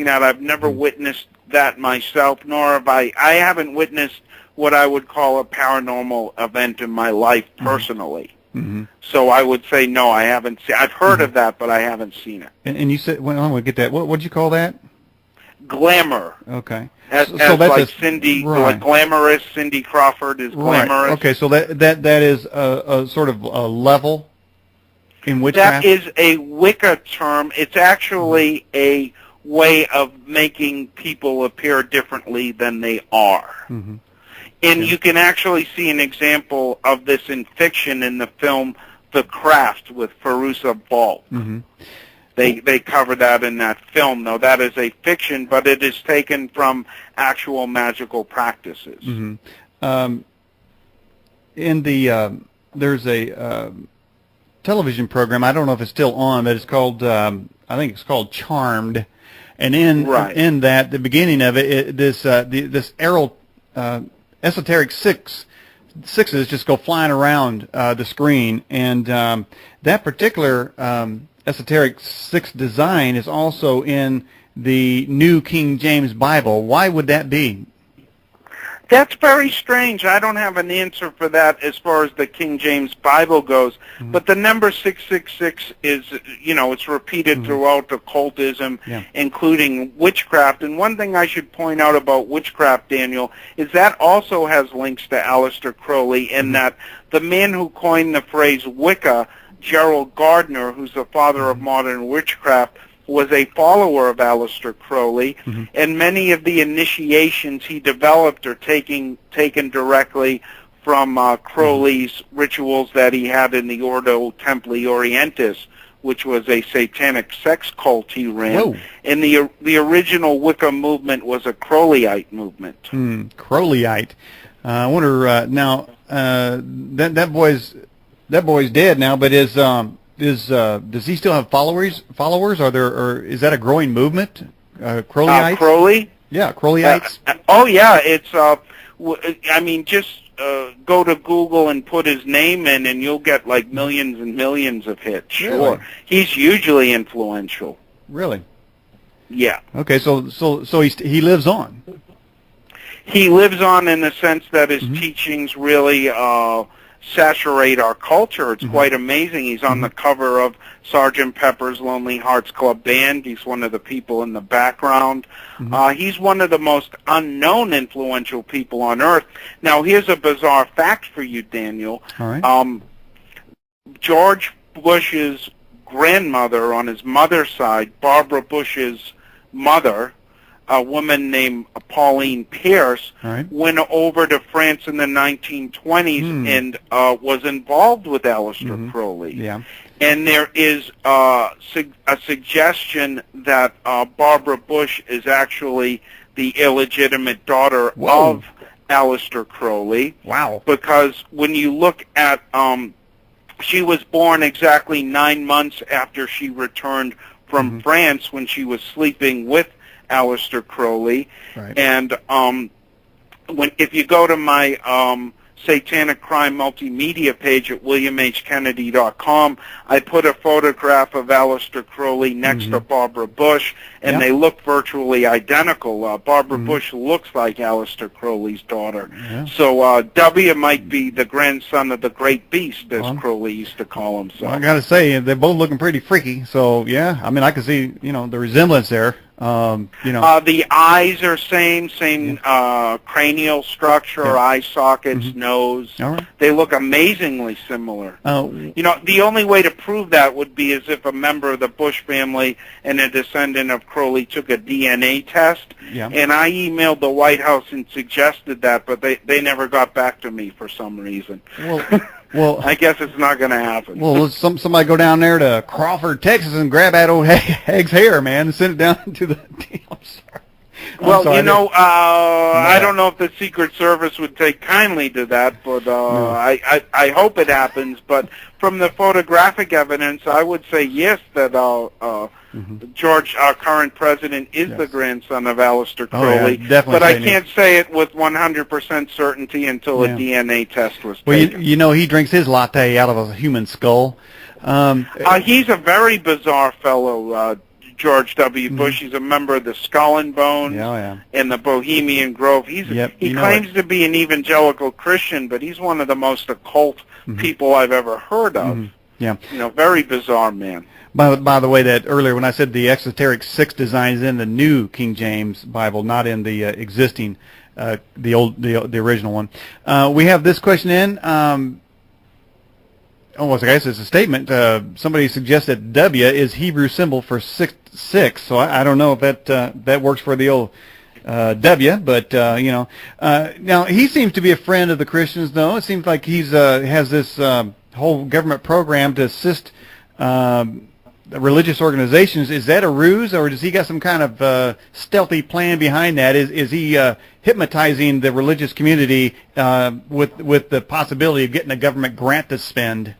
that. I've never witnessed that myself, nor have I haven't witnessed what I would call a paranormal event in my life personally. Mm-hmm. So I would say no, I haven't seen. I've heard of that, but I haven't seen it. And you said, well, I'm going to get that. What did you call that? Glamour. Okay. As that's like Cindy, like glamorous. Cindy Crawford is glamorous. Right. Okay, so that is a sort of a level in witchcraft? That is a Wicca term. It's actually a way of making people appear differently than they are. Mm-hmm. And you can actually see an example of this in fiction in the film The Craft with Fairuza Balk. Mm-hmm. They cover that in that film, though. That is a fiction, but it is taken from actual magical practices. Mm-hmm. There's a television program, I don't know if it's still on, but it's called, I think it's called Charmed. And in that, the beginning of it, this esoteric sixes just go flying around the screen, and that particular esoteric six design is also in the New King James Bible. Why would that be? That's very strange. I don't have an answer for that as far as the King James Bible goes. Mm-hmm. But the number 666 is, it's repeated throughout occultism, including witchcraft. And one thing I should point out about witchcraft, Daniel, is that also has links to Aleister Crowley in that the man who coined the phrase Wicca, Gerald Gardner, who's the father of modern witchcraft, was a follower of Aleister Crowley, and many of the initiations he developed are taken directly from Crowley's rituals that he had in the Ordo Templi Orientis, which was a satanic sex cult he ran. Whoa. And the original Wicca movement was a Crowleyite movement. Crowleyite. I wonder now that boy's dead now, but does he still have followers? Are there, or is that a growing movement? Crowleyites? Crowley? Yeah, Crowleyites. Oh yeah, it's. Just go to Google and put his name in, and you'll get like millions and millions of hits. Sure, really? He's hugely influential. Really? Yeah. Okay, so he lives on. He lives on in the sense that his teachings really saturate our culture. It's quite amazing. He's on the cover of Sgt. Pepper's Lonely Hearts Club Band. He's one of the people in the background. He's one of the most unknown influential people on Earth. Now, here's a bizarre fact for you, Daniel. All right. George Bush's grandmother on his mother's side, Barbara Bush's mother, a woman named Pauline Pierce, went over to France in the 1920s and was involved with Aleister Crowley. Yeah. And there is a suggestion that Barbara Bush is actually the illegitimate daughter of Aleister Crowley. Wow. Because when you look at, she was born exactly 9 months after she returned from France when she was sleeping with Aleister Crowley, and if you go to my Satanic Crime Multimedia page at WilliamHKennedy.com, I put a photograph of Aleister Crowley next to Barbara Bush, and they look virtually identical. Barbara Bush looks like Aleister Crowley's daughter. So W might be the grandson of the Great Beast, as Crowley used to call himself. Well, I got to say, they're both looking pretty freaky. So, yeah, I mean, I can see, the resemblance there. The eyes are same cranial structure, eye sockets, nose. All right. They look amazingly similar. The only way to prove that would be as if a member of the Bush family and a descendant of Crowley took a DNA test. Yeah. And I emailed the White House and suggested that, but they never got back to me for some reason. Well, I guess it's not going to happen. Well, let's somebody go down there to Crawford, Texas, and grab that old Haig's hair, man, and send it down to the. I'm sorry. I don't know if the Secret Service would take kindly to that, but I hope it happens. But from the photographic evidence, I would say yes, that George, our current president, is the grandson of Aleister Crowley. Definitely. But I can't say it with 100% certainty until a DNA test was taken. Well, he drinks his latte out of a human skull. He's a very bizarre fellow. George W. Bush. He's a member of the Skull and Bones and the Bohemian Grove. He claims to be an evangelical Christian, but he's one of the most occult people I've ever heard of. Yeah. Very bizarre man. By the way, that earlier when I said the Exoteric 6 design is in the new King James Bible, not in the existing, the original one. We have this question in. I guess it's a statement. Somebody suggests that W is Hebrew symbol for 666. So I don't know if that works for the old W, but now he seems to be a friend of the Christians, though. It seems like he's has this whole government program to assist religious organizations. Is that a ruse, or does he got some kind of stealthy plan behind that? Is he hypnotizing the religious community with the possibility of getting a government grant to spend?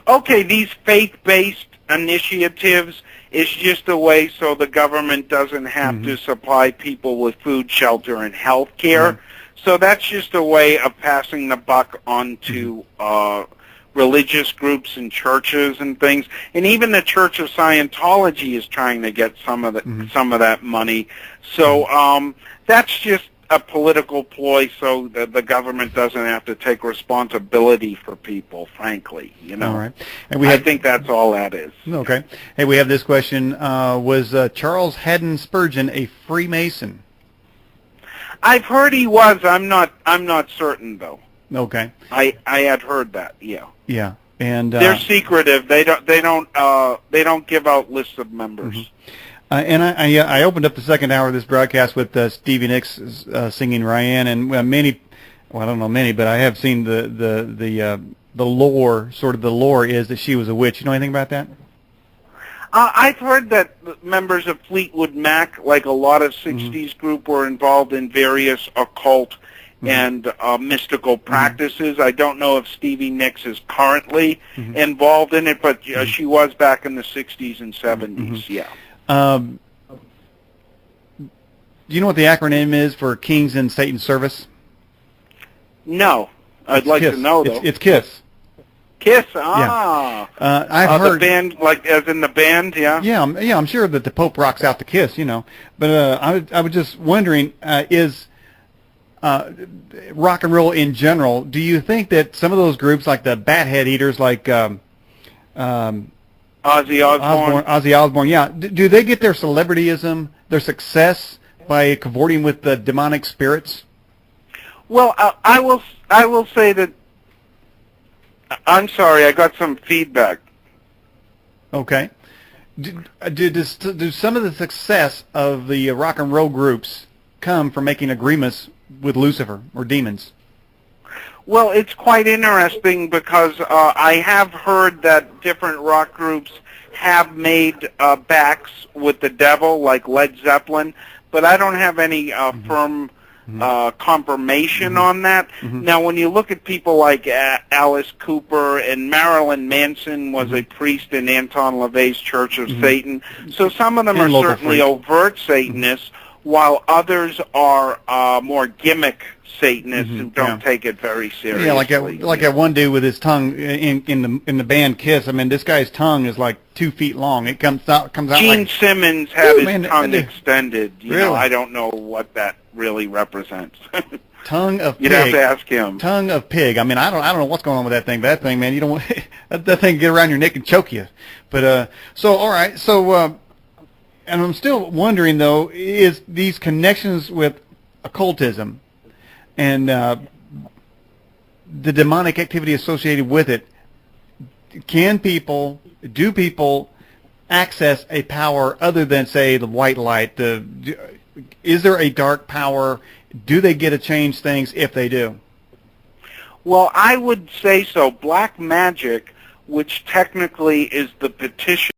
Okay, these faith-based initiatives is just a way so the government doesn't have to supply people with food, shelter, and health care. So that's just a way of passing the buck on to religious groups and churches and things. And even the Church of Scientology is trying to get some of that money. So that's just a political ploy so that the government doesn't have to take responsibility for people, frankly. All right. And I think that's all that is. Okay. Hey, we have this question. Was Charles Haddon Spurgeon a Freemason? I've heard he was. I'm not certain, though. Okay. I had heard that. Yeah. Yeah. And they're secretive. They don't give out lists of members. And I opened up the second hour of this broadcast with Stevie Nicks singing Ryan, and many, well, I don't know many, but I have seen the lore. Sort of the lore is that she was a witch. You know anything about that? I've heard that members of Fleetwood Mac, like a lot of '60s group, were involved in various occult and mystical practices. I don't know if Stevie Nicks is currently involved in it, but she was back in the '60s and '70s. Yeah. Do you know what the acronym is for Kings in Satan's Service? No. I'd like to know, though. It's KISS. KISS, yeah. I've heard the band, like as in the band, yeah. Yeah, I'm sure that the Pope rocks out the KISS, But I was just wondering, is rock and roll in general? Do you think that some of those groups, like the Bathead Eaters, like Ozzy Osbourne, yeah. Do they get their celebrityism, their success, by cavorting with the demonic spirits? Well, I will say that. I'm sorry, I got some feedback. Okay. Do some of the success of the rock and roll groups come from making agreements with Lucifer or demons? Well, it's quite interesting because I have heard that different rock groups have made backs with the devil, like Led Zeppelin, but I don't have any firm confirmation on that. Now, when you look at people like Alice Cooper, and Marilyn Manson was a priest in Anton LaVey's Church of Satan, so some of them are certainly overt Satanists, while others are more gimmick Satanists who don't take it very seriously. Yeah, like that one dude with his tongue in the band Kiss. I mean, this guy's tongue is like 2 feet long. It comes out. Gene like, Simmons had his tongue extended. Really? I don't know what that really represents. Tongue of pig. You'd have to ask him. Tongue of pig. I mean, I don't know what's going on with that thing. But that thing, man, you don't want that thing get around your neck and choke you. But so all right, so. And I'm still wondering, though, is these connections with occultism and the demonic activity associated with it, do people access a power other than, say, the white light? Is there a dark power? Do they get to change things if they do? Well, I would say so. Black magic, which technically is the petition